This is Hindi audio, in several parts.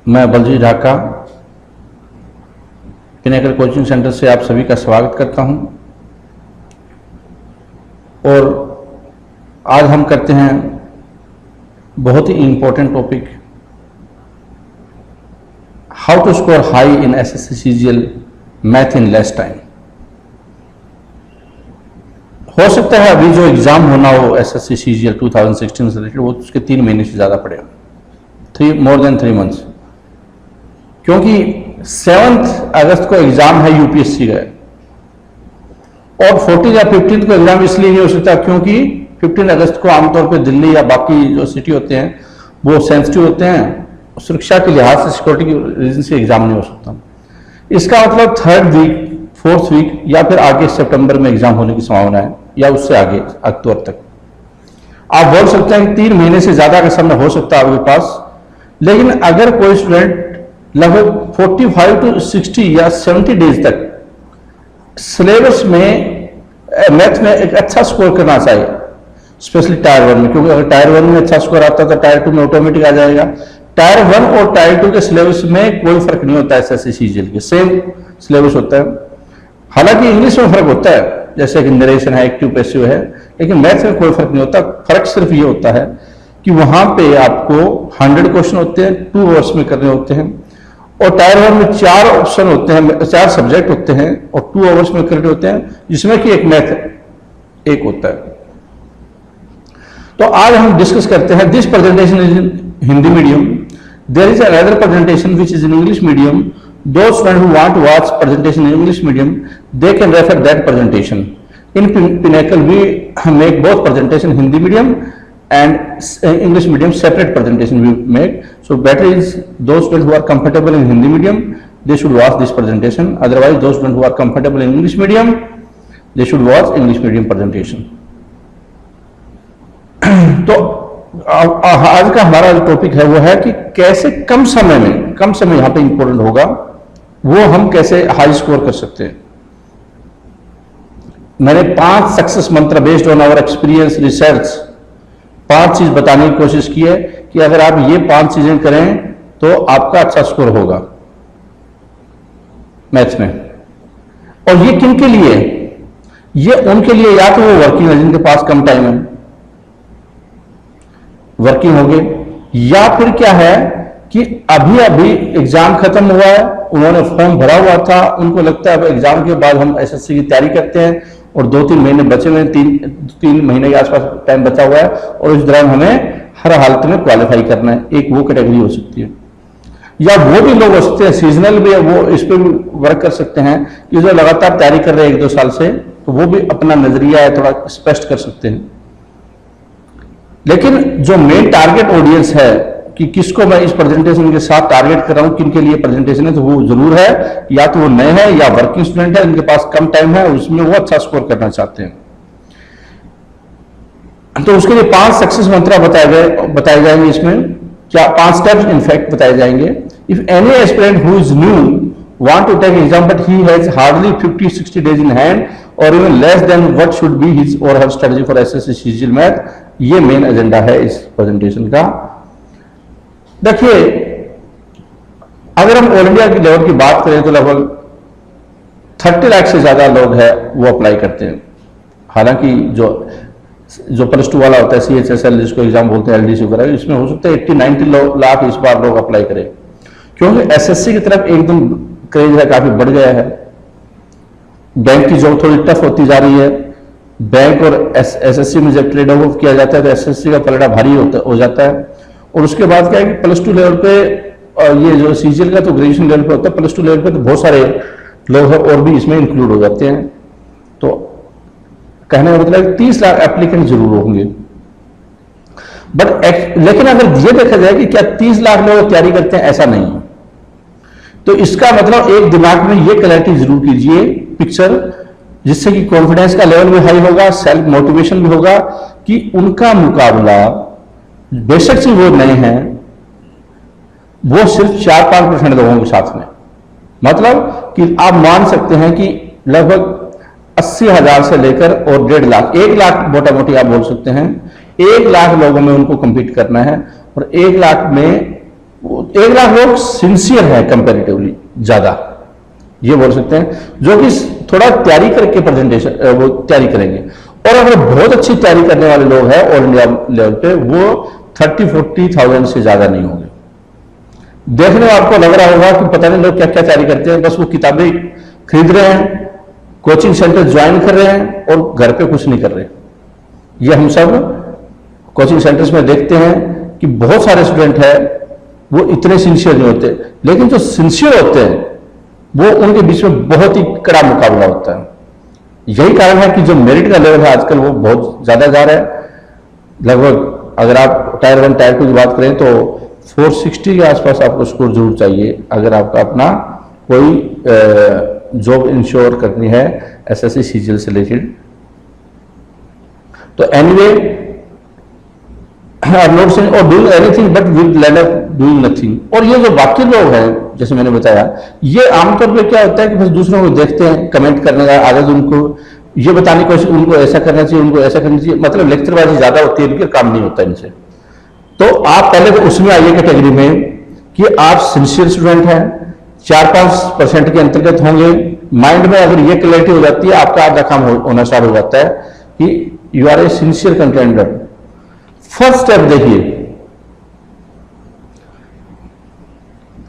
मैं Balji Dhaka pinnacle coaching centre से आप सभी का स्वागत करता हूं और आज हम करते हैं बहुत ही important topic, how to score high in SSC CGL math in less time. हो सकता है अभी जो एग्जाम होना हो एसएससी सीजीएल 2016 से रिलेटेड वो उसके 3 महीने से ज़्यादा पड़े, मोर देन 3 मंथ्स, क्योंकि 7 अगस्त को एग्जाम है यूपीएससी का और 14 या 15 को एग्जाम इसलिए नहीं हो सकता क्योंकि 15 अगस्त को आमतौर पे दिल्ली या बाकी जो सिटी होते हैं वो सेंसिटिव होते हैं, सुरक्षा के लिहाज से, सिक्योरिटी के रीजन से एग्जाम नहीं हो सकता। इसका मतलब 3rd वीक 4th वीक या फिर आगे सितंबर में एग्जाम होने की संभावना है या उससे आगे अक्टूबर तक। आप बोल सकते हैं कि 3 महीने से ज्यादा का समय हो सकता है आपके पास, लेकिन अगर कोई स्टूडेंट लगभग 45 to 60 या 70 डेज तक सिलेबस में मैथ में एक अच्छा स्कोर करना चाहिए, स्पेशली टायर 1 में, क्योंकि अगर टायर 1 में अच्छा स्कोर आता है तो टायर 2 में ऑटोमेटिक आ जाएगा। टायर 1 और टायर 2 के सिलेबस में कोई फर्क नहीं होता है, एसएससी सीजीएल के सेम सिलेबस होता है। हालांकि इंग्लिश में फर्क होता है, जैसे कि नरेशन है, एक्टिव पैसिव है, लेकिन मैथ में कोई फर्क नहीं होता। फर्क सिर्फ ये होता है कि वहां पे आपको 100 क्वेश्चन होते हैं, 2 आवर्स में करने होते हैं, और टायर 1 में 4 ऑप्शन होते हैं, 4 सब्जेक्ट होते हैं और 2 आवर्स में करने होते हैं, जिसमें कि एक मैथ एक होता है। तो आज हम डिस्कस करते हैं this presentation is in Hindi medium, there is another presentation which is in English medium. Those students who want to watch presentation in English medium, they can refer that presentation. In Pinnacle, we make both presentation Hindi medium and English medium separate presentation we make. So better is those students who are comfortable in Hindi medium, they should watch this presentation. Otherwise, those students who are comfortable in English medium, they should watch English medium presentation. तो आज का हमारा टॉपिक है वो है कि कैसे कम समय यहाँ पे इंपॉर्टेंट होगा, वो हम कैसे हाई स्कोर कर सकते हैं। मैंने 5 सक्सेस मंत्र based on our experience research 5 चीज बताने की कोशिश की है कि अगर आप ये 5 चीजें करें तो आपका अच्छा स्कोर होगा मैथ्स में। और ये किन के लिए? ये उनके लिए या तो वो वर्किंग है जिनके पास कम टाइम है, वर्किंग हो गए, या फिर क्या है कि अभी एग्जाम खत्म हुआ है, उन्होंने फॉर्म भरा हुआ था, उनको लगता है अब एग्जाम के बाद हम एसएससी की तैयारी करते हैं और 2-3 महीने बचे हुए, 3 महीने के आसपास टाइम बचा हुआ है और इस दौरान हमें हर हालत में क्वालिफाई करना है। एक वो कैटेगरी हो सकती है, या वो भी लोग हो सकते हैं सीजनल भी, वो इस पर भी वर्क कर सकते हैं कि जो लगातार तैयारी कर रहे हैं 1-2 साल से, तो वो भी अपना नजरिया है थोड़ा स्पष्ट कर सकते हैं। लेकिन जो मेन टारगेट ऑडियंस है कि किसको मैं इस प्रेजेंटेशन के साथ टारगेट कर रहा हूं, किनके लिए प्रेजेंटेशन है, तो वो जरूर है या तो वो नए हैं या वर्किंग स्टूडेंट है, इनके पास कम टाइम है और उसमें वो अच्छा स्कोर करना चाहते हैं। तो उसके लिए 5 सक्सेस मंत्र बताए जाएंगे इसमें, क्या 5 स्टेप्स इनफैक्ट बताए जाएंगे। If any aspirant who is new want to take exam but he has hardly 50-60 days in hand or even less, then what should be his or her strategy for SSC CGL math? ये मेन एजेंडा है इस प्रेजेंटेशन का। देखिए, अगर हम ऑल इंडिया की लेवल की बात करें तो लगभग 30 लाख से ज्यादा लोग हैं वो अप्लाई करते हैं। हालांकि जो +2 वाला होता है CHSL जिसको एग्जाम बोलते हैं, LDC वगैरह, इसमें हो सकता है 80-90 लाख इस बार लोग अप्लाई करें, क्योंकि एसएससी की तरफ एकदम क्रेज है, काफी बढ़ गया है। बैंक की जॉब थोड़ी टफ होती जा रही है। बैंक और एसएससी में जब ट्रेड ऑफ किया जाता है तो एसएससी का पलड़ा भारी हो जाता है। और उसके बाद क्या है कि +2 लेवल पे, और ये जो सीजीएल का तो ग्रेजुएशन लेवल पे होता है, +2 लेवल पे तो बहुत सारे लोग हैं और भी इसमें इंक्लूड हो जाते हैं। तो कहने का मतलब 30 लाख एप्लीकेंट जरूर होंगे, लेकिन अगर ये देखा जाए कि क्या 30 लाख लोग तैयारी करते हैं, ऐसा नहीं है। तो इसका मतलब एक दिमाग में ये क्लैरिटी जरूर कीजिए पिक्चर, जिससे कि कॉन्फिडेंस का लेवल भी हाई होगा, सेल्फ मोटिवेशन भी होगा कि उनका मुकाबला, बेशक से वो नए हैं, वो सिर्फ 4-5% लोगों के साथ में, मतलब कि आप मान सकते हैं कि लगभग 80,000 से लेकर और 1.5 लाख, 1 लाख मोटा मोटी आप बोल सकते हैं, 1 लाख लोगों में उनको कंपीट करना है। और 1 लाख में 1 लाख लोग सिंसियर है कंपैरेटिवली ज्यादा, ये बोल सकते हैं, जो कि थोड़ा तैयारी करके प्रेजेंटेशन वो तैयारी करेंगे। और अगर बहुत अच्छी तैयारी करने वाले लोग हैं ऑल इंडिया लेवल पे, वो 30-40,000 से ज्यादा नहीं होंगे। देखने में आपको लग रहा होगा कि पता नहीं लोग क्या क्या तैयारी करते हैं, बस वो किताबें खरीद रहे हैं, कोचिंग सेंटर ज्वाइन कर रहे हैं और घर पे कुछ नहीं कर रहे। ये हम सब कोचिंग सेंटर्स में देखते हैं कि बहुत सारे स्टूडेंट हैं वो इतने सिंसियर नहीं होते, लेकिन जो सिंसियर होते हैं वो उनके बीच में बहुत ही कड़ा मुकाबला होता है। यही कारण है कि जो मेरिट का लेवल है आजकल वो बहुत ज्यादा जा रहा है। लगभग अगर आप टायर 1 टायर 2 की बात करें तो 460 के आसपास आपको स्कोर जरूर चाहिए अगर आपका अपना कोई जॉब इंश्योर करनी है एसएससी सीजीएल से रिलेटेड। तो एनीवे नॉट सेइंग और doing anything but will land up doing nothing. और ये जो बाकी लोग हैं जैसे मैंने बताया, ये आमतौर पे क्या होता है कि बस दूसरों को देखते हैं, कमेंट करने का आदत उनको, ये बताने की कोशिश, उनको ऐसा करना चाहिए, उनको ऐसा करना चाहिए, मतलब लेक्चरबाजी ज्यादा होती है, इनके काम नहीं होता इनसे। तो आप पहले तो उसमें आइए कैटेगरी में कि आप सिंसियर स्टूडेंट हैं, 4-5% के अंतर्गत होंगे। माइंड में अगर ये क्लैरिटी हो जाती है, आपका आधा काम होना स्टार्ट हो जाता है कि you are a sincere contender. First step देखिए,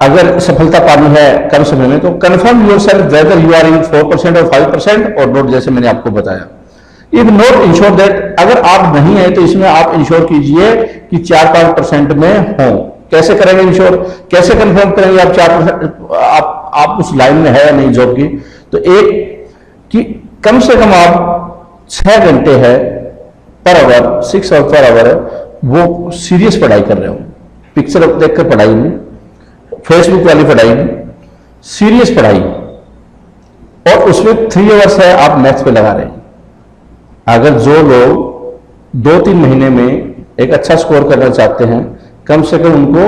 अगर सफलता पानी है कम समय में तो confirm yourself whether you are in 4% और 5% और नोट, जैसे मैंने आपको बताया। इफ नोट इंश्योर दैट, अगर आप नहीं है तो इसमें आप इंश्योर कीजिए कि 4-5% में हो। कैसे करेंगे इंश्योर, कैसे कंफर्म करेंगे आप 4% आप उस लाइन में है या नहीं जॉब की? तो एक कि कम से कम आप 6 घंटे है per hour, 6 our per hour है, वो सीरियस पढ़ाई कर रहे हो, पिक्चर देखकर पढ़ाई नहीं, फेसबुक वाली पढ़ाई नहीं, सीरियस पढ़ाई, और उसमें 3 आवर्स है आप मैथ्स पे लगा रहे हैं। अगर जो लोग 2-3 महीने में एक अच्छा स्कोर करना चाहते हैं, कम से कम उनको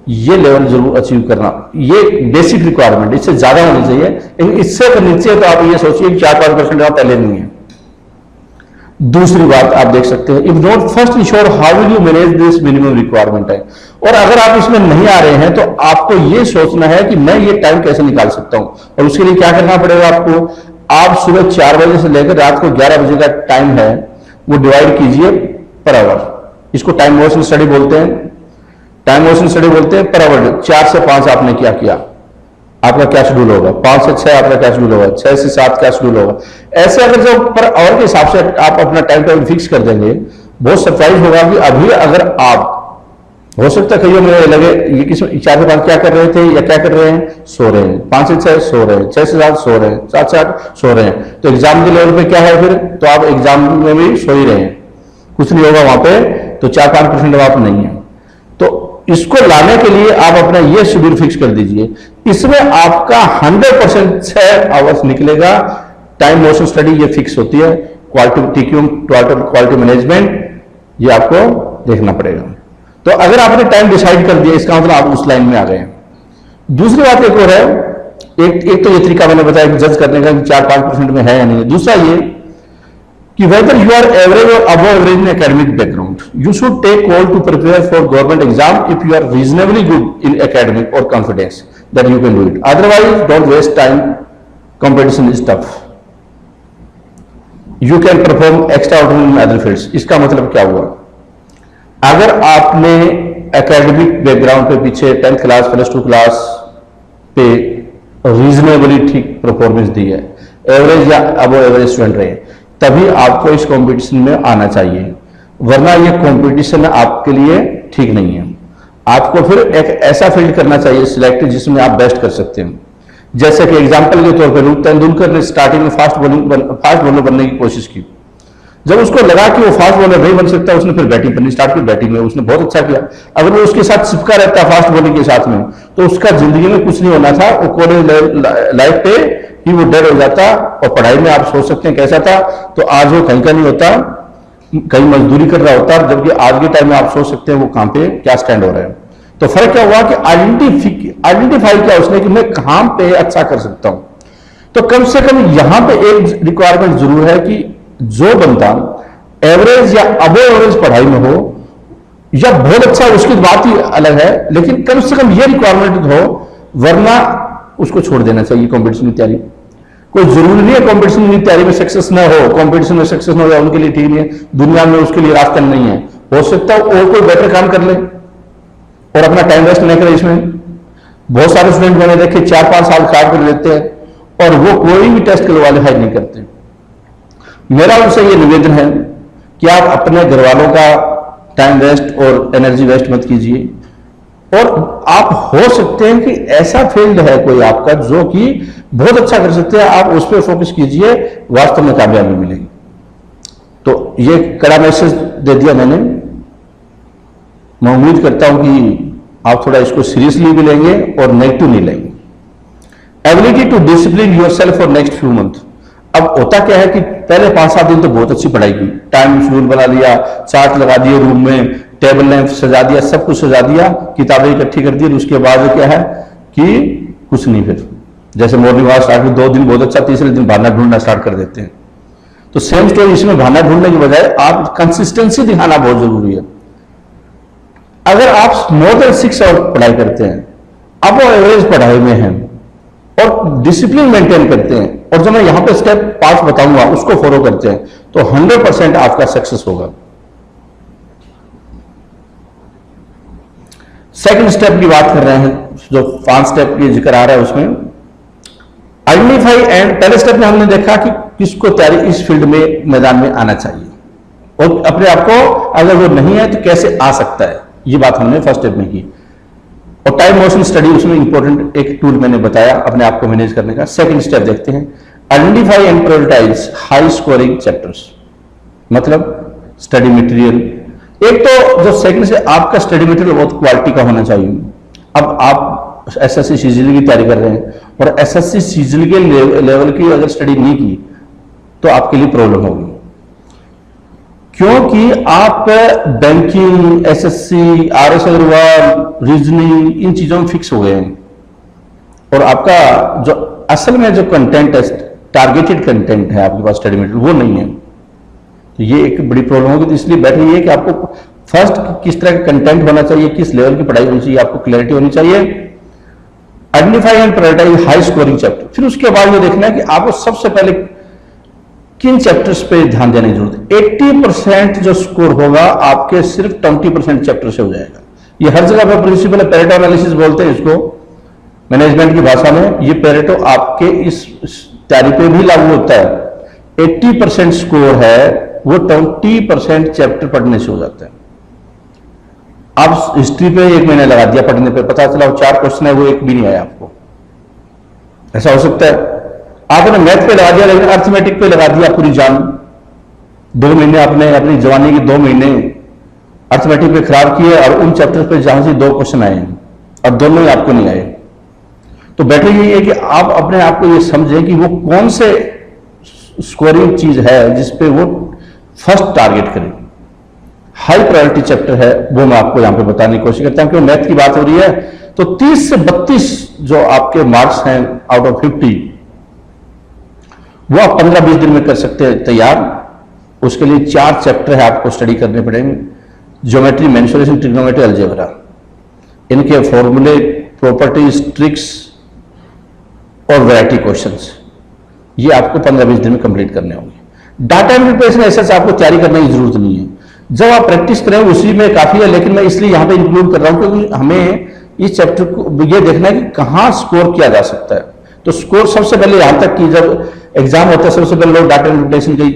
ये लेवल जरूर अचीव करना, ये बेसिक रिक्वायरमेंट, इससे ज्यादा होनी चाहिए। लेकिन इससे अगर नीचे तो आप ये सोचिए कि 4-5% आप पहले नहीं है। दूसरी बात आप देख सकते हैं, if not first ensure how will you manage this minimum requirement है। और अगर आप इसमें नहीं आ रहे हैं तो आपको यह सोचना है कि मैं ये टाइम कैसे निकाल सकता हूं, और उसके लिए क्या करना पड़ेगा आपको। आप सुबह 4 बजे से लेकर रात को 11 बजे का टाइम है वो डिवाइड कीजिए पर आवर, इसको टाइम मोशन स्टडी बोलते हैं, टाइम मोशन स्टडी बोलते हैं पर आवर। 4 से 5 आपने क्या किया, आपका क्या शेड्यूल होगा, 5 से 6 आपका क्या शेड्यूल होगा, 6 से 7 क्या शेड्यूल होगा। ऐसे अगर जो पर आवर के हिसाब से आप अपना टाइम टेबल फिक्स कर देंगे, बहुत सरप्राइज होगा कि अभी अगर आप, हो सकता है कहीं मुझे लगे ये किस 4 से 5 क्या कर रहे थे या क्या कर रहे हैं, सो रहे हैं, 5 से 6 सो रहे हैं, 6 से 7 सो रहे हैं, 7 से 8 सो रहे हैं। तो एग्जाम के लेवल पे क्या है फिर, तो आप एग्जाम में भी सो ही रहे हैं, कुछ नहीं होगा वहां पे, तो 4-5% आप नहीं है। तो इसको लाने के लिए आप अपना ये शेड्यूल फिक्स कर दीजिए, इसमें आपका 100% 6 आवर्स निकलेगा। टाइम मोशन स्टडी ये फिक्स होती है, क्वालिटी क्वालिटी मैनेजमेंट ये आपको देखना पड़ेगा। तो अगर आपने टाइम डिसाइड कर दिया, इसका मतलब आप उस लाइन में आ गए। दूसरी बात एक और है, एक तो ये तरीका मैंने बताया कि जज करने का कि 4-5% में है या नहीं। दूसरा ये कि whether you are average or above average in academic background, you should take call to prepare for government exam if you are reasonably good in academic or confidence that you can do it. Otherwise, don't waste time. Competition is tough. You can perform extraordinary in other fields. इसका मतलब क्या हुआ? अगर आपने एकेडमिक बैकग्राउंड पे पीछे 10th क्लास प्लस 2 क्लास पे रीजनेबली ठीक परफॉर्मेंस दी है, एवरेज या अबव एवरेज स्टूडेंट रहे, तभी आपको इस कंपटीशन में आना चाहिए, वरना ये कंपटीशन आपके लिए ठीक नहीं है। आपको फिर एक ऐसा फील्ड करना चाहिए सिलेक्ट जिसमें आप बेस्ट कर सकते हैं। जैसे कि एग्जांपल के तौर पर रूप तेंदुलकर ने स्टार्टिंग में फास्ट बॉलर बनने की कोशिश की। जब उसको लगा कि वो फास्ट बॉलर नहीं बन सकता, उसने फिर बैटिंग करनी स्टार्ट की। बैटिंग में उसने बहुत अच्छा किया। अगर वो उसके साथ चिपका रहता फास्ट बॉलिंग के साथ में, तो उसका जिंदगी में कुछ नहीं होना था। वो कॉलेज लाइफ पे ही वो डेड हो जाता, और पढ़ाई में आप सोच सकते हैं कैसा था। तो आज वो कहीं का नहीं होता, कहीं मजदूरी कर रहा होता, जबकि आज के टाइम में आप सोच सकते हैं वो कहां पे क्या स्टैंड हो रहा है। तो फर्क क्या हुआ कि आइडेंटिफाई किया उसने कि मैं कहां पे अच्छा कर सकता हूं। तो कम से कम यहां पे एक रिक्वायरमेंट जरूर है कि जो बंदा एवरेज या अबव एवरेज पढ़ाई में हो, या बहुत अच्छा, उसकी बात ही अलग है, लेकिन कम से कम ये रिक्वायरमेंट हो, वरना उसको छोड़ देना चाहिए कंपटीशन की तैयारी। कोई जरूरी नहीं है कंपटीशन की तैयारी में सक्सेस ना हो, कंपटीशन में सक्सेस ना हो उनके लिए ठीक नहीं है, दुनिया में उसके लिए रास्ता नहीं है। हो सकता है और कोई बेटर काम कर ले और अपना टाइम वेस्ट नहीं करे इसमें। बहुत सारे स्टूडेंट मैंने देखे 4-5 साल काम कर लेते हैं और वो कोई भी टेस्ट क्वालिफाई नहीं करते। मेरा उनसे ये निवेदन है कि आप अपने घर वालों का टाइम वेस्ट और एनर्जी वेस्ट मत कीजिए, और आप हो सकते हैं कि ऐसा फील्ड है कोई आपका जो कि बहुत अच्छा कर सकते हैं, आप उस पर फोकस कीजिए, वास्तव में कामयाबी मिलेगी। तो ये कड़ा मैसेज दे दिया मैंने। मैं उम्मीद करता हूं कि आप थोड़ा इसको सीरियसली भी लेंगे और नेगेटिव नहीं लेंगे। Ability to discipline yourself for next few month. अब होता क्या है कि पहले 5-7 दिन तो बहुत अच्छी पढ़ाई की, टाइम शेड्यूल बना लिया, चार्ट लगा दिए रूम में, टेबल लैंप सजा दिया, सब कुछ सजा दिया, किताबें इकट्ठी कर दी, उसके बाद क्या है कि कुछ नहीं। फिर जैसे मॉर्निंग वॉक स्टार्ट हुई, 2 दिन बहुत अच्छा, तीसरे दिन बहाना ढूंढना स्टार्ट कर देते हैं। तो सेम स्टोरी इसमें बहाना ढूंढने की बजाय आप कंसिस्टेंसी दिखाना बहुत जरूरी है। अगर आप मोर देन 6 आवर पढ़ाई करते हैं, अब वो एवरेज पढ़ाई में हैं और डिसिप्लिन मेंटेन करते हैं, और जो मैं यहां पे स्टेप 5 बताऊंगा उसको फॉलो करते हैं, तो 100% आपका सक्सेस होगा। सेकंड स्टेप की बात कर रहे हैं, जो 5 स्टेप की जिक्र आ रहा है उसमें आइडेंटिफाई एंड, पहले स्टेप में हमने देखा कि किसको तैयारी इस फील्ड में मैदान में आना चाहिए, और अपने आप को अगर वो नहीं है तो कैसे आ सकता है, ये बात हमने फर्स्ट स्टेप में की। और टाइम मोशन स्टडी उसमें इंपॉर्टेंट एक टूल मैंने बताया अपने आप को मैनेज करने का। सेकंड स्टेप देखते हैं, identify and prioritise high scoring chapters, मतलब स्टडी मटेरियल। एक तो जो सेकंड से आपका स्टडी मटेरियल बहुत क्वालिटी का होना चाहिए। अब आप एसएससी सीजीएल की तैयारी कर रहे हैं और एसएससी सीजीएल के लेवल की अगर स्टडी नहीं की तो आपके लिए प्रॉब्लम होगी, क्योंकि आप banking, SSC, R S Aggarwal, reasoning, इन चीजों में फिक्स हो गए हैं, और आपका जो असल में जो कंटेंट है, टारगेटेड कंटेंट है आपके पास स्टडी मटेरियल, वो नहीं है। तो ये एक बड़ी प्रॉब्लम होगी। तो इसलिए बेटर ये है कि आपको फर्स्ट किस तरह का कंटेंट होना चाहिए, किस लेवल की पढ़ाई होनी चाहिए, आपको क्लैरिटी होनी चाहिए। Identify and prioritise high scoring chapter. फिर उसके बाद ये देखना है कि आपको सबसे पहले किन चैप्टर्स पे ध्यान देने की जरूरत है। 80% जो स्कोर होगा आपके सिर्फ 20% चैप्टर से हो जाएगा। ये हर जगह पर प्रिंसिपल है, पेरेटो एनालिसिस बोलते हैं इसको मैनेजमेंट की भाषा में। ये पेरेटो आपके इस तैयारी पे भी लागू होता है। 80% स्कोर है वो 20% चैप्टर पढ़ने से हो जाता है। आप हिस्ट्री पे 1 महीना लगा दिया पढ़ने पे, पता चला वो 4 क्वेश्चन है, वो 1 भी नहीं आया आपको, ऐसा हो सकता है। आपने मैथ पे लगा दिया लेकिन अर्थमेटिक पे लगा दिया पूरी जान, 2 महीने आपने अपनी जवानी के 2 महीने अर्थमेटिक पे खराब किए, और उन चैप्टर पे जहां से 2 क्वेश्चन आए और दोनों ही आपको नहीं आए। तो बेटर यही है कि आप अपने आप को ये समझें कि वो कौन से स्कोरिंग चीज है जिसपे वो फर्स्ट टारगेट करें। हाई प्रायोरिटी चैप्टर है वो मैं आपको यहां पे बताने की कोशिश करता हूं। क्योंकि मैथ की बात हो रही है तो 30 से 32 जो आपके मार्क्स हैं आउट ऑफ 50, वो आप 15-20 दिन में कर सकते हैं तैयार। उसके लिए 4 चैप्टर है आपको स्टडी करने पड़ेंगे। ज्योमेट्री, मेंसुरेशन, ट्रिग्नोमेट्री, अलजेब्रा, इनके फॉर्मूले, प्रॉपर्टीज, ट्रिक्स और वैरायटी क्वेश्चंस, ये आपको 15-20 दिन में कंप्लीट करने होंगे। डाटा इंटरप्रिटेशन ऐसा आपको तैयारी करने की जरूरत नहीं है, जब आप प्रैक्टिस करें उसी में काफी है। लेकिन मैं इसलिए यहां पे इंक्लूड कर रहा हूं क्योंकि हमें इस चैप्टर को ये देखना है कि कहां स्कोर किया जा सकता है। तो स्कोर सबसे पहले यहां तक कि जब एग्जाम होता है सबसे पहले लोग डाटा इंटरप्रिटेशन के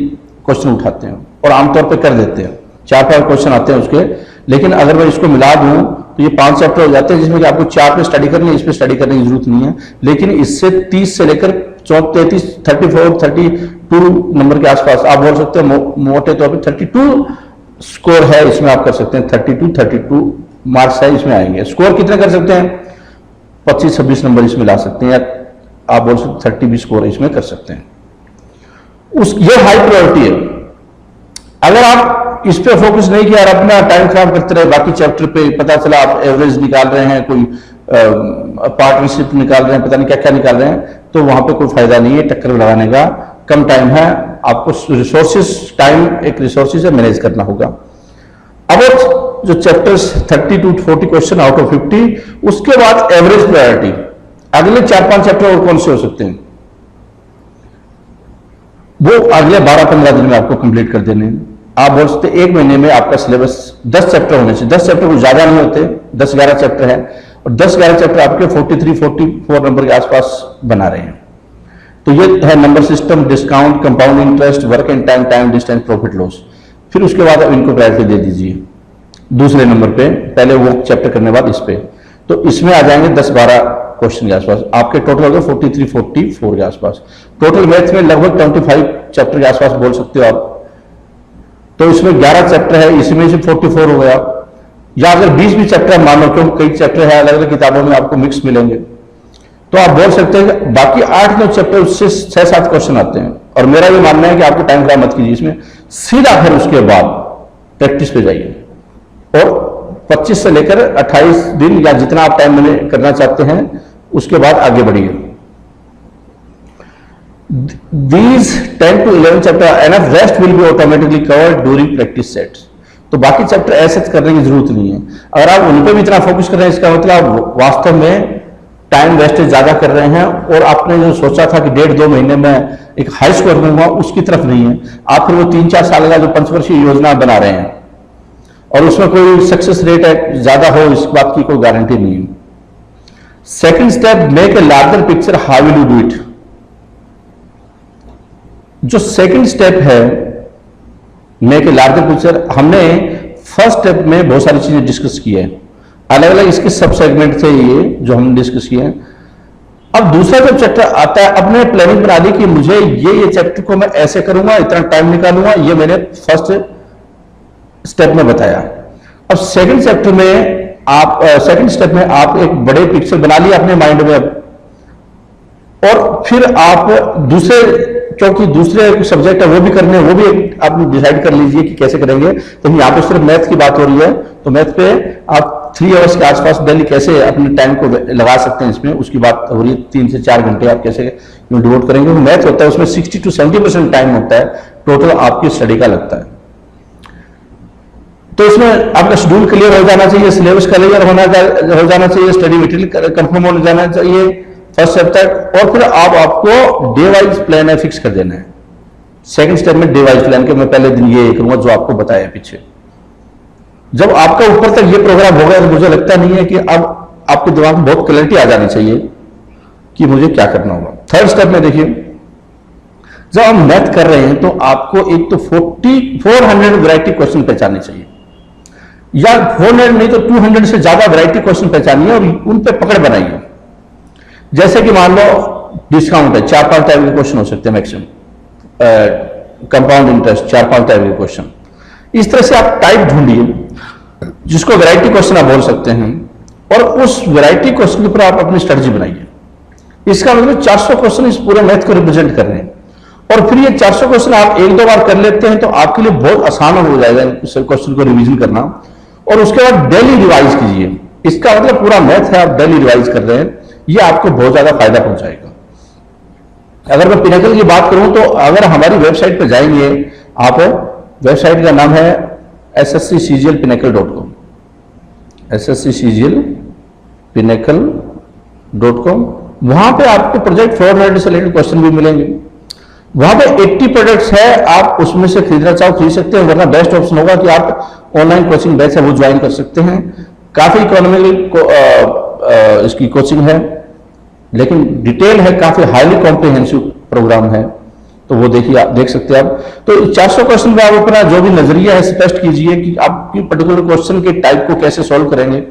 क्वेश्चन उठाते हैं और आमतौर पर कर देते हैं, 4-5 क्वेश्चन आते हैं उसके। लेकिन अगर मैं इसको मिला दूं तो ये 5 चैप्टर हो जाते हैं जिसमें कि आपको 4 पे स्टडी करनी है, इस पे स्टडी करने की जरूरत नहीं है। लेकिन इससे 30 से लेकर 34, 34, 32 नंबर के आसपास आप बोल सकते हैं, मोटे तौर पर 32 स्कोर है, इसमें आप कर सकते हैं। 32 मार्क्स है, इसमें आएंगे। स्कोर कितने कर सकते हैं? 25-26 नंबर इसमें ला सकते हैं, या आप बोल सकते 30 भी स्कोर इसमें कर सकते हैं। ये हाई प्रायोरिटी है। अगर आप इस पे फोकस नहीं किया और अपना टाइम खराब करते रहे बाकी चैप्टर पे, पता चला आप एवरेज निकाल रहे हैं, कोई पार्टनरशिप निकाल रहे हैं, पता नहीं क्या क्या निकाल रहे हैं, तो वहां पे कोई फायदा नहीं है टक्कर लगाने का। कम टाइम है, आपको रिसोर्सेज, टाइम एक रिसोर्सेज है, मैनेज करना होगा। अब जो chapters 30 to 40 question out of 50, उसके बाद एवरेज प्रायोरिटी, अगले 4-5 चैप्टर और कौन से हो सकते हैं, वो अगले 12-15 दिन में आपको कंप्लीट कर देने हैं। आप बोल सकते 1 महीने में आपका सिलेबस 10 चैप्टर होने चाहिए। 10 चैप्टर कुछ ज्यादा नहीं होते, 10-11 चैप्टर है, और 10-11 चैप्टर आपके 43-44 नंबर के आसपास बना रहे हैं। तो ये है number system, discount, compound interest, work and time, time distance, profit loss. फिर उसके बाद आप इनको प्रायोरिटी दे दीजिए दूसरे नंबर पे, पहले वो चैप्टर करने बाद इस पे, तो इसमें आ जाएंगे 10-12 क्वेश्चन के आसपास। आपके टोटल हो गए 43-44 के आसपास। टोटल मैथ्स में लगभग 25 चैप्टर के आसपास बोल सकते हो आप। तो इसमें 11 चैप्टर है, इसमें से 44 हो गया। या अगर 20 भी चैप्टर मान लो, क्योंकि कई चैप्टर है अलग अलग किताबों में आपको मिक्स मिलेंगे, तो आप बोल सकते हैं बाकी 8-9 चैप्टर उससे 6-7 क्वेश्चन आते हैं। और मेरा ये मानना है कि आपको टाइम खराब मत कीजिए इसमें, सीधा फिर उसके बाद प्रैक्टिस पे जाइए और 25 से लेकर 28 दिन या जितना आप टाइम में करना चाहते हैं उसके बाद आगे बढ़िए। These 10 to 11 chapter enough, rest will be automatically covered during practice sets। तो बाकी चैप्टर ऐसे करने की जरूरत नहीं है। अगर आप उन पर भी इतना फोकस कर रहे हैं, इसका मतलब आप वास्तव में टाइम वेस्टेज ज्यादा कर रहे हैं और आपने जो सोचा था कि 1.5-2 महीने में एक हाई स्कोर दूंगा, उसकी तरफ नहीं है आप। फिर वो 3-4 साल का जो पंचवर्षीय योजना बना रहे हैं और उसमें कोई सक्सेस रेट है ज्यादा हो, इस बात की कोई गारंटी नहीं है। Second step, make a larger picture, how will you do it. जो सेकंड स्टेप है मेक ए लार्जर पिक्चर, हमने फर्स्ट स्टेप में बहुत सारी चीजें डिस्कस की है, अलग अलग इसके सब सेगमेंट थे ये जो हमने डिस्कस किए हैं। अब दूसरा जब चैप्टर आता है, अपने प्लानिंग बना दी कि मुझे ये चैप्टर को मैं ऐसे करूंगा, इतना टाइम निकालूंगा, ये मैंने फर्स्ट स्टेप में बताया। अब सेकंड चैप्टर में आप सेकंड स्टेप में आप एक बड़े पिक्चर बना लिया अपने माइंड में, और फिर आप दूसरे, क्योंकि दूसरे सब्जेक्ट है वो भी करने हैं, वो भी आप डिसाइड कर लीजिए कि कैसे करेंगे। तो यहाँ पे सिर्फ मैथ की बात हो रही है, तो मैथ पे आप 3 आवर्स के आसपास डेली कैसे अपने टाइम को लगा सकते हैं, इसमें उसकी बात हो रही है। 3 से 4 घंटे आप कैसे डिवोट करेंगे। मैथ होता है उसमें 60 to 70% टाइम होता है टोटल आपकी स्टडी का लगता है। तो इसमें आपका शेड्यूल क्लियर हो जाना चाहिए, सिलेबस क्लियर हो जाना चाहिए, स्टडी मटेरियल कंफर्म हो जाना चाहिए फर्स्ट स्टेप तक। और फिर आपको डे वाइज प्लान है फिक्स कर देना है। सेकंड स्टेप में डे वाइज प्लान के मैं पहले दिन ये करूंगा जो आपको बताया पीछे। जब आपका ऊपर तक ये प्रोग्राम होगा तो मुझे लगता नहीं है कि अब आपके दिमाग में बहुत क्लैरिटी आ जानी चाहिए कि मुझे क्या करना होगा। थर्ड स्टेप में देखिए, जब हम मैथ कर रहे हैं तो आपको एक तो 400 वैरायटी क्वेश्चन पहचानने चाहिए, या 400 नहीं तो 200 से ज्यादा वैरायटी क्वेश्चन पहचानिए और उन पे पकड़ बनाइए। जैसे कि मान लो डिस्काउंट है, 4-5 टाइप के क्वेश्चन हो सकते हैं मैक्सिमम, कंपाउंड इंटरेस्ट 4-5 टाइप के क्वेश्चन। इस तरह से आप टाइप ढूंढिए जिसको वैरायटी क्वेश्चन आप बोल सकते हैं, और उस वैरायटी क्वेश्चन के ऊपर आप अपनी स्ट्रेटजी बनाइए। इसका मतलब 400 क्वेश्चन इस पूरे मैथ को रिप्रेजेंट कर रहे हैं, और फिर ये 400 क्वेश्चन आप 1-2 बार कर लेते हैं तो आपके लिए बहुत आसान हो जाएगा इस क्वेश्चन को रिवीजन करना। और उसके बाद डेली रिवाइज कीजिए। इसका मतलब पूरा मैथ है, आप डेली रिवाइज कर रहे हैं, ये आपको बहुत ज्यादा फायदा पहुंचाएगा। अगर मैं पिनेकल की बात करूं तो अगर हमारी वेबसाइट पर जाएंगे आप, वेबसाइट का नाम है ssccglpinnacle.com, ssccglpinnacle.com। वहां पे आपको प्रोजेक्ट फॉर्मेट से रिलेटेड क्वेश्चन भी मिलेंगे। वहां पे 80 प्रोडक्ट्स है, आप उसमें से खरीदना चाहो खरीद सकते हैं, वरना बेस्ट ऑप्शन होगा कि आप ऑनलाइन कोचिंग बैच है वो ज्वाइन कर सकते हैं। काफी इकोनॉमिकल इसकी कोचिंग है, लेकिन डिटेल है, काफी हाईली कॉम्प्रिहेंसिव प्रोग्राम है, तो वो देखिए, आप देख सकते हैं। आप तो 400 क्वेश्चन में आप अपना जो भी नजरिया है स्पष्ट कीजिए कि आपकी पर्टिकुलर क्वेश्चन के टाइप को कैसे सॉल्व करेंगे।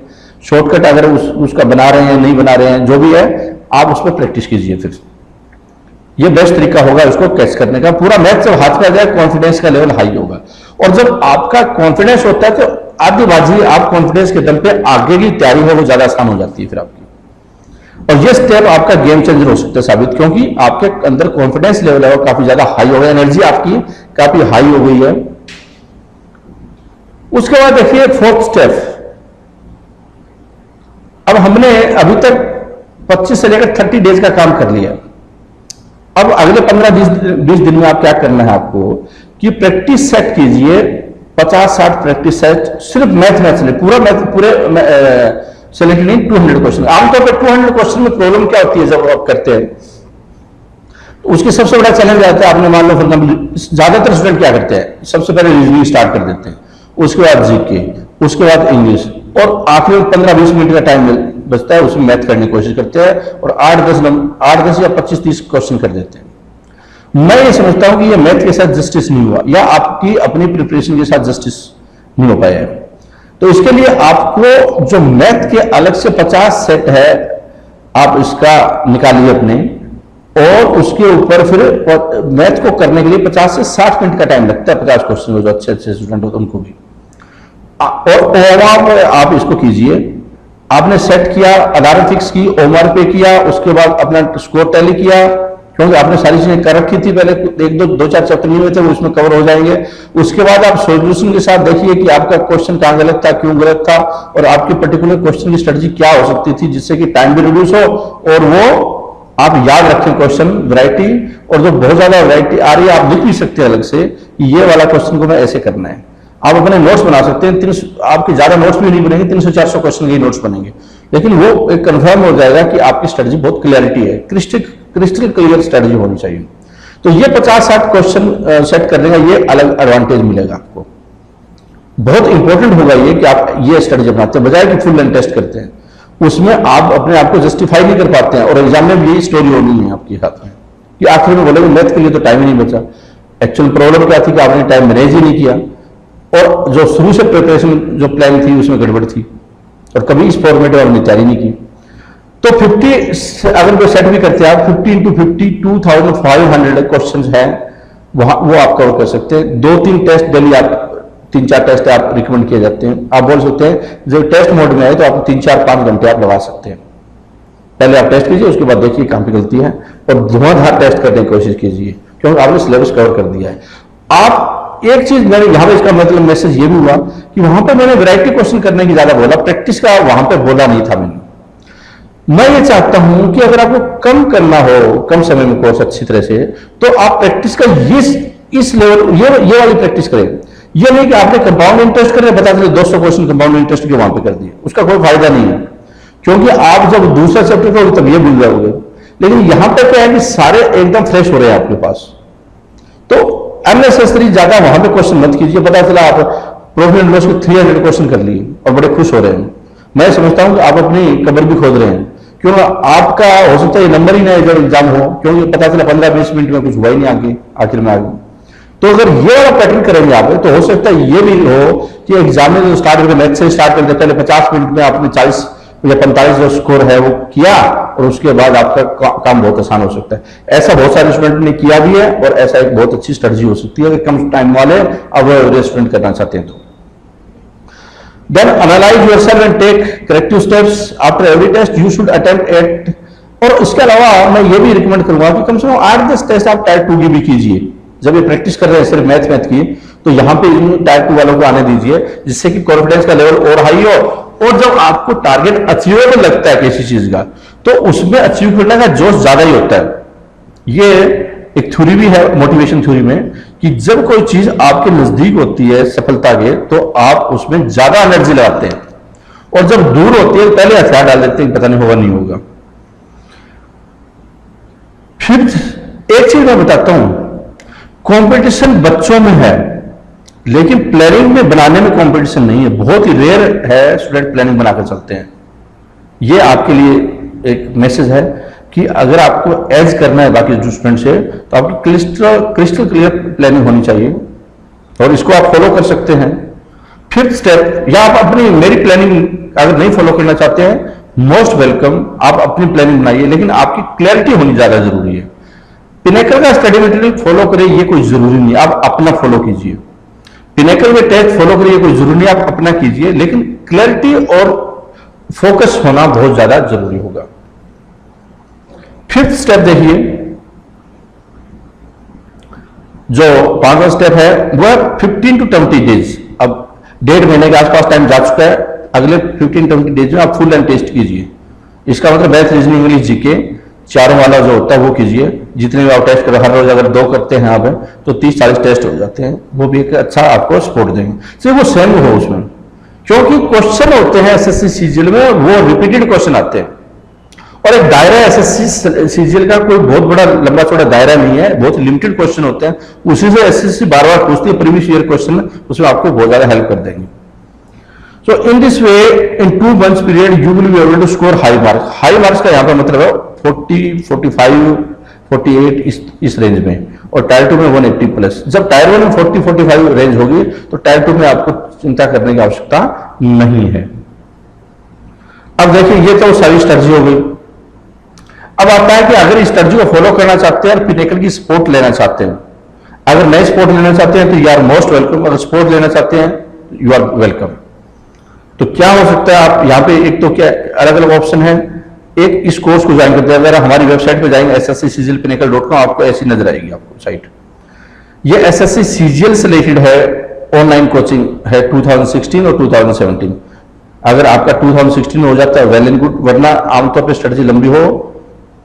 शॉर्टकट अगर उसका बना रहे हैं नहीं बना रहे हैं, जो भी है आप उस पर प्रैक्टिस कीजिए। फिर ये बेस्ट तरीका होगा उसको कैच करने का। पूरा मैथ जब हाथ में आ जाए, कॉन्फिडेंस का लेवल हाई होगा, और जब आपका कॉन्फिडेंस होता है तो आगे बाजी आप कॉन्फिडेंस के दम पे आगे की तैयारी है वो ज्यादा आसान हो जाती है फिर आपकी। और ये स्टेप आपका गेम चेंजर हो सकता है साबित, क्योंकि आपके अंदर कॉन्फिडेंस लेवल है वो काफी ज्यादा हाई हो गया, एनर्जी आपकी काफी हाई हो गई है। उसके बाद देखिए फोर्थ स्टेप, अब हमने अभी तक 25 से लेकर 30 डेज का काम कर लिया। अब अगले 15-20 दिन में आप क्या करना है आपको कि प्रैक्टिस सेट कीजिए 50-60 प्रैक्टिस सेट सिर्फ मैथ में, पूरा मैथ पूरे सेलेक्टेड नहीं, 200 क्वेश्चन। आमतौर पर 200 क्वेश्चन में प्रॉब्लम क्या होती है जब आप करते हैं, तो उसकी सबसे बड़ा चैलेंज आता है, आपने मान लो फॉर एग्जाम्पल ज्यादातर स्टूडेंट क्या करते हैं, सबसे पहले रीजनिंग स्टार्ट कर देते हैं, उसके बाद जीके, उसके बाद इंग्लिश, और आखिरी में 15-20 मिनट का टाइम बचता है, उसमें मैथ करने की कोशिश करते हैं और 8-10 या 25-30 क्वेश्चन कर देते हैं। मैं ये समझता हूं कि ये मैथ के साथ जस्टिस नहीं हुआ, या आपकी अपनी प्रिपरेशन के साथ जस्टिस नहीं हो पाया है। तो इसके लिए आपको जो मैथ के अलग से 50 सेट है, आप इसका निकालिए अपने, और उसके ऊपर फिर मैथ को करने के लिए 50 से 60 मिनट का टाइम लगता है, 50 क्वेश्चन जो अच्छे अच्छे स्टूडेंट होते हैं उनको भी। और आप इसको कीजिए, आपने सेट किया, अदालत फिक्स की, ओमआर पे किया, उसके बाद अपना स्कोर टैली किया, क्योंकि आपने सारी चीजें कर रखी थी पहले, एक दो चार चैप्टर नहीं हुए थे वो उसमें कवर हो जाएंगे। उसके बाद आप सॉल्यूशन के साथ देखिए कि आपका क्वेश्चन कहां गलत था, क्यों गलत था, और आपके पर्टिकुलर क्वेश्चन की स्ट्रेटजी क्या हो सकती थी जिससे कि टाइम भी रिड्यूस हो और वो आप याद रखें क्वेश्चन वैरायटी। और जो बहुत ज्यादा वैरायटी आ रही है, आप लिख भी सकते हैं अलग से कि ये वाला क्वेश्चन को मैं ऐसे करना है। आप अपने नोट्स बना सकते हैं, आपके ज्यादा नोट्स भी नहीं बनेंगे, 300-400 क्वेश्चन के नोट्स बनेंगे, लेकिन वो एक कंफर्म हो जाएगा कि आपकी स्ट्रेटजी बहुत क्लियरिटी है, क्रिस्टल क्लियर स्ट्रेटजी होनी चाहिए। तो ये 50-60 क्वेश्चन सेट करने का ये अलग एडवांटेज मिलेगा आपको। बहुत इंपॉर्टेंट होगा ये कि आप ये स्ट्रेटजी अपनाते हैं, बजाय कि फुल एंड टेस्ट करते हैं, उसमें आप अपने आप को जस्टिफाई नहीं कर पाते हैं, और एग्जाम में भी यही स्टोरी होनी है आपके हाथ में कि आखिर में बोले मैथ के लिए तो टाइम ही नहीं बचा। एक्चुअल प्रॉब्लम क्या थी कि आपने टाइम मैनेज ही नहीं किया, और जो शुरू से प्रिपरेशन जो प्लान थी उसमें गड़बड़ थी, और कभी इस फॉर्मेट में आपने तैयारी नहीं की। तो 50 अगर कोई सेट भी करते हैं आप, 50 into 50 2500 क्वेश्चन है, वहां वो आप कवर कर सकते हैं। 2-3 टेस्ट डेली, आप 3-4 टेस्ट आप रिकमेंड किए जाते हैं। आप बोल सकते हैं जब टेस्ट मोड में है तो आप 3-4-5 घंटे आप लगा सकते हैं। पहले आप टेस्ट कीजिए, उसके बाद देखिए कहां पे गलती है, और धुआंधार टेस्ट करने की कोशिश कीजिए, क्योंकि आपने सिलेबस कवर कर दिया है। आप एक चीज मैंने यहां पे, इसका मतलब मैसेज ये भी हुआ कि वहां पे मैंने वैरायटी क्वेश्चन करने की ज्यादा बोला, प्रैक्टिस का वहां पे बोला नहीं था मैंने। मैं ये चाहता हूं कि अगर आपको कम करना हो, कम समय में कोर्स अच्छी तरह से, तो आप प्रैक्टिस का इस लेवल ये वाली प्रैक्टिस करें। ये नहीं कि आपने कंपाउंड इंटरेस्ट कर बता चले 200 क्वेश्चन कंपाउंड इंटरेस्ट के वहां पे कर दिए, उसका कोई फायदा नहीं है, क्योंकि आप जब दूसरा चैप्टर करोगे तब ये भूल जाओगे। लेकिन यहां पर क्या है कि सारे एकदम फ्रेश हो रहे हैं आपके पास, तो अननेसेसरी ज्यादा वहां पे क्वेश्चन मत कीजिए। पता चला आप प्रोफेशनल नोट्स के 300 क्वेश्चन कर लिए और बड़े खुश हो रहे हैं। मैं समझता हूं कि आप अपनी कब्र भी खोद रहे हैं, क्यों आपका हो सकता है नंबर ही नहीं जब एग्जाम हो, क्योंकि पता चला 15-20 मिनट में कुछ हुआ ही नहीं आखिर में आगे। तो अगर ये वाला पैटर्न करेंगे आप, तो हो सकता है ये भी हो कि एग्जाम में जो स्टार्ट करके मैथ से स्टार्ट करते पहले 50 मिनट में आपने 40 या 45 जो स्कोर है वो किया, और उसके बाद आपका काम बहुत आसान हो सकता है। ऐसा बहुत सारे स्टूडेंट ने किया भी है, और ऐसा एक बहुत अच्छी स्ट्रेटजी हो सकती है अगर कम टाइम वाले अब स्टूडेंट करना चाहते हैं तो। Then analyze yourself and take corrective steps after every test. You should attempt it. और इसके अलावा मैं ये भी रिकमेंड करूंगा कि कम से कम 8-10 टेस्ट आप टायर 2 की भी कीजिए। जब ये प्रैक्टिस कर रहे हैं सिर्फ मैथ की, तो यहाँ पे टायर 2 वालों को आने दीजिए, जिससे कि कॉन्फिडेंस का लेवल और हाई हो। और जब आपको टारगेट अचीवेबल लगता है किसी चीज का, तो उसमें अचीव करने का जोश ज्यादा ही होता है। ये एक थ्योरी भी है मोटिवेशन थ्योरी में, कि जब कोई चीज आपके नजदीक होती है सफलता के, तो आप उसमें ज्यादा एनर्जी लगाते हैं, और जब दूर होती है पहले हथियार डाल देते हैं, पता नहीं होगा नहीं होगा। फिर एक चीज मैं बताता हूं, कंपटीशन बच्चों में है, लेकिन प्लानिंग में बनाने में कंपटीशन नहीं है। बहुत ही रेयर है स्टूडेंट प्लानिंग बनाकर चलते हैं। ये आपके लिए एक मैसेज है कि अगर आपको एज करना है बाकी जो स्टूडेंट से, तो आपकी क्रिस्टल क्लियर प्लानिंग होनी चाहिए, और इसको आप फॉलो कर सकते हैं। फिफ्थ स्टेप, या आप अपनी मेरी प्लानिंग अगर नहीं फॉलो करना चाहते हैं, मोस्ट वेलकम, आप अपनी प्लानिंग बनाइए, लेकिन आपकी क्लैरिटी होनी ज्यादा जरूरी है। पिनेकल का स्टडी मटेरियल फॉलो करें ये कोई जरूरी नहीं, आप अपना फॉलो कीजिए। पिनेकल के टेस्ट फॉलो करिए, कोई जरूरी नहीं, आप अपना कीजिए, लेकिन क्लैरिटी और फोकस होना बहुत ज्यादा जरूरी होगा। फिफ्थ स्टेप देखिए, जो 5वां स्टेप है वो है 15 to 20 डेज। अब 1.5 महीने के आसपास टाइम जा चुका है, अगले 15-20 डेज में आप फुल एंड टेस्ट कीजिए। इसका मतलब मैथ, रीजनिंग, इंग्लिश, जीके चारों वाला जो होता है वो कीजिए, जितने भी आप टेस्ट करें हर रोज अगर 2 करते हैं आप तो 30-40 टेस्ट हो जाते हैं, वो भी एक अच्छा आपको सपोर्ट देंगे, सिर्फ वो सेम हो उसमें, क्योंकि क्वेश्चन होते हैं एसएससी सीजीएल में वो रिपीटेड क्वेश्चन आते हैं, और एक दायरा एसएससी सीजीएल का कोई बहुत बड़ा लंबा चौड़ा दायरा नहीं है, बहुत लिमिटेड क्वेश्चन होते हैं, उसी से एसएससी बार बार पूछती है प्रीवियस ईयर क्वेश्चन, उसमें आपको बहुत ज्यादा हेल्प कर देंगे। So in this way, in 2 months period, you will be able to score high marks. High marks का यहाँ पर मतलब है 40, 45, 48 इस रेंज में, और टायर 2 में 180 प्लस। जब टायर 1 में 40, 45 रेंज होगी तो टायर 2 में आपको चिंता करने की आवश्यकता नहीं है। अब देखिए ये तो सारी स्ट्रेटजी हो गई। अब आता है कि अगर इस स्ट्रेटजी को फॉलो करना चाहते हैं और पिनेकल की सपोर्ट लेना चाहते हैं, अगर नए सपोर्ट लेना चाहते हैं तो यू आर मोस्ट वेलकम, अगर सपोर्ट लेना चाहते हैं यू आर वेलकम। तो क्या हो सकता है, आप यहाँ पे एक तो क्या अलग अलग ऑप्शन है, एक इस कोर्स को ज्वाइन करते हैं, अगर हमारी वेबसाइट पे जाएंगे ssccgl.pinnacle.com, आपको ऐसी नजर आएगी आपको साइट। ये एसएससी सीजीएल से रिलेटेड है, ऑनलाइन कोचिंग है 2016 और 2017। अगर आपका 2016 में हो जाता है वेल एंड गुड, वरना आमतौर पर स्ट्रेटजी लंबी हो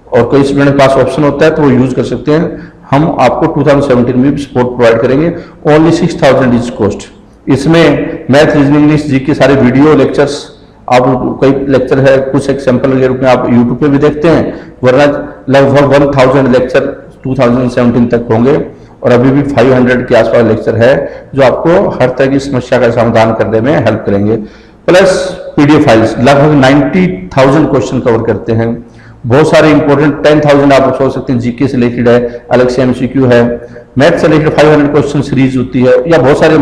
और कोई स्टूडेंट के पास ऑप्शन होता है तो वो यूज कर सकते हैं। हम आपको 2017 में भी सपोर्ट प्रोवाइड करेंगे, ओनली 6000 इज कॉस्ट। इसमें मैथ, रीजनिंग, इंग्लिश, जी के सारे वीडियो लेक्चर्स, आप कई लेक्चर है कुछ एग्जाम्पल के रूप में आप यूट्यूब पे भी देखते हैं, वरना लगभग 1000 लेक्चर 2017 तक होंगे, और अभी भी 500 के आसपास लेक्चर है जो आपको हर तरह की समस्या का समाधान करने में हेल्प करेंगे। प्लस पीडीएफ फाइल्स लगभग 90,000 क्वेश्चन कवर करते हैं, बहुत सारे इंपॉर्टेंट 10,000 आप सोच सकते हैं जीके से रिलेटेड है, अलग से एमसीक्यू है, मैथ से रिलेटेड 500 क्वेश्चन सीरीज होती है, या बहुत सारे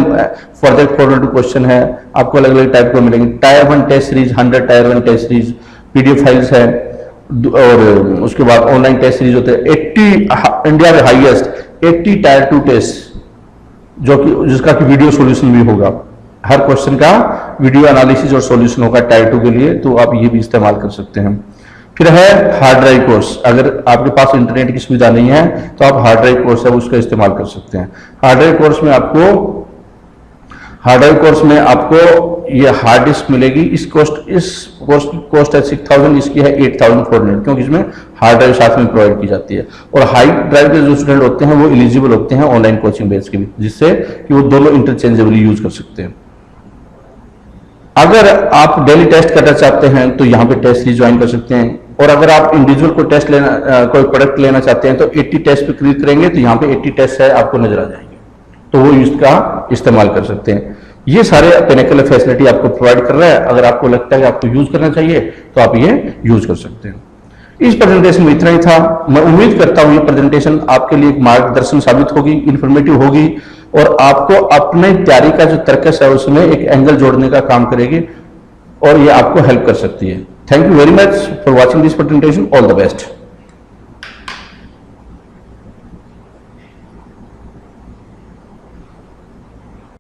फर्दर 402 क्वेश्चन है, आपको अलग अलग टाइप को मिलेंगे। Tier 1 test series, 100 tier 1 test series, PDF files है, और उसके बाद ऑनलाइन टेस्ट सीरीज होते हैं 80 इंडिया में हाईएस्ट 80 टायर 2 टेस्ट, जो कि जिसका कि वीडियो सॉल्यूशन भी होगा, हर क्वेश्चन का वीडियो एनालिसिस और सॉल्यूशन होगा टायर 2 के लिए, तो आप ये भी इस्तेमाल कर सकते हैं। फिर है हार्ड ड्राइव कोर्स, अगर आपके पास इंटरनेट की सुविधा नहीं है तो आप हार्ड ड्राइव कोर्स है उसका इस्तेमाल कर सकते हैं। हार्ड ड्राइव कोर्स में आपको ये हार्ड डिस्क मिलेगी, इस कोर्स की कॉस्ट है 6000, इसकी है 8400, क्योंकि इसमें हार्ड ड्राइव साथ में प्रोवाइड की जाती है। और हाई ड्राइव के जो स्टूडेंट होते हैं वो एलिजिबल होते हैं ऑनलाइन कोचिंग बेस के भी, जिससे कि वो दोनों इंटरचेंजेबली यूज कर सकते हैं। अगर आप डेली टेस्ट करना चाहते हैं तो यहाँ पे टेस्ट सीरीज ज्वाइन कर सकते हैं, और अगर आप इंडिविजुअल को टेस्ट लेना कोई प्रोडक्ट लेना चाहते हैं तो 80 टेस्ट पे क्लिक करेंगे तो यहाँ पे 80 टेस्ट है आपको नजर आ जाएंगे, तो वो इसका इस्तेमाल कर सकते हैं। ये सारे पिनेकल फैसिलिटी आपको प्रोवाइड कर रहा है, अगर आपको लगता है कि आपको यूज करना चाहिए तो आप ये यूज कर सकते हैं। इस प्रेजेंटेशन में इतना ही था। मैं उम्मीद करता हूं ये प्रेजेंटेशन आपके लिए एक मार्गदर्शन साबित होगी, इंफॉर्मेटिव होगी, और आपको अपने तैयारी का जो तर्कस है उसमें एक एंगल जोड़ने का काम करेगी, और ये आपको हेल्प कर सकती है। Thank you very much for watching this presentation. All the best.